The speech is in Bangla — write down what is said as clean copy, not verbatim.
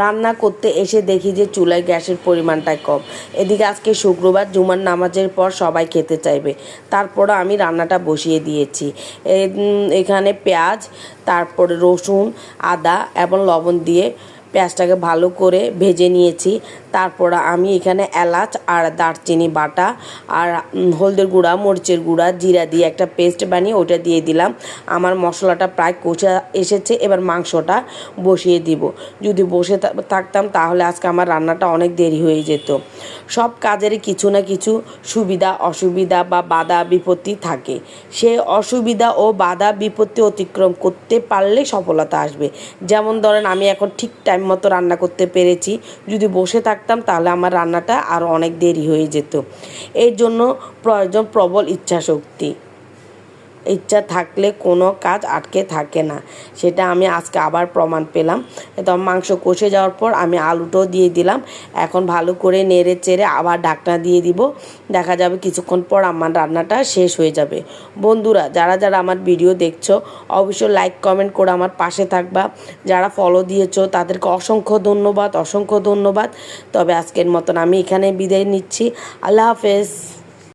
রান্না করতে এসে দেখি যে চুলায় গ্যাসের পরিমাণটা কম। এদিকে আজকে শুক্রবার, জুমার নামাজের পর সবাই খেতে চাইবে, তারপরে আমি রান্নাটা বসিয়ে দিয়েছি। এখানে পেঁয়াজ, তারপরে রসুন, আদা এবং লবণ দিয়ে পেঁয়াজটাকে ভালো করে ভেজে নিয়েছি। তারপর আমি এখানে এলাচ আর দারচিনি বাটা আর হলদের গুঁড়া, মরিচের গুঁড়া, জিরা দিয়ে একটা পেস্ট বানিয়ে ওটা দিয়ে দিলাম। আমার মশলাটা প্রায় কষে এসেছে, এবার মাংসটা বসিয়ে দিব। যদি বসে থাকতাম তাহলে আজকে আমার রান্নাটা অনেক দেরি হয়ে যেত। সব কাজেরই কিছু না কিছু সুবিধা অসুবিধা বা বাধা বিপত্তি থাকে। সে অসুবিধা ও বাধা বিপত্তি অতিক্রম করতে পারলে সফলতা আসবে। যেমন ধরেন আমি এখন ঠিক টাইম মতো রান্না করতে পেরেছি। যদি বসে থাকতাম তাহলে আমার রান্নাটা আরও অনেক দেরি হয়ে যেত। এর জন্য প্রয়োজন প্রবল ইচ্ছাশক্তি। ইচ্ছা থাকলে কোনো কাজ আটকে থাকে না, সেটা আমি আজকে আবার প্রমাণ পেলাম। তো মাংস কষে যাওয়ার পর আমি আলুটাও দিয়ে দিলাম। এখন ভালো করে নেড়ে চেড়ে আবার ঢাকনা দিয়ে দিব। দেখা যাবে কিছুক্ষণ পর আমার রান্নাটা শেষ হয়ে যাবে। বন্ধুরা, যারা যারা আমার ভিডিও দেখছো অবশ্যই লাইক কমেন্ট করে আমার পাশে থাকবা। যারা ফলো দিয়েছো তাদেরকে অসংখ্য ধন্যবাদ, অসংখ্য ধন্যবাদ। তবে আজকের মতন আমি এখানে বিদায় নিচ্ছি। আল্লাহ হাফেজ।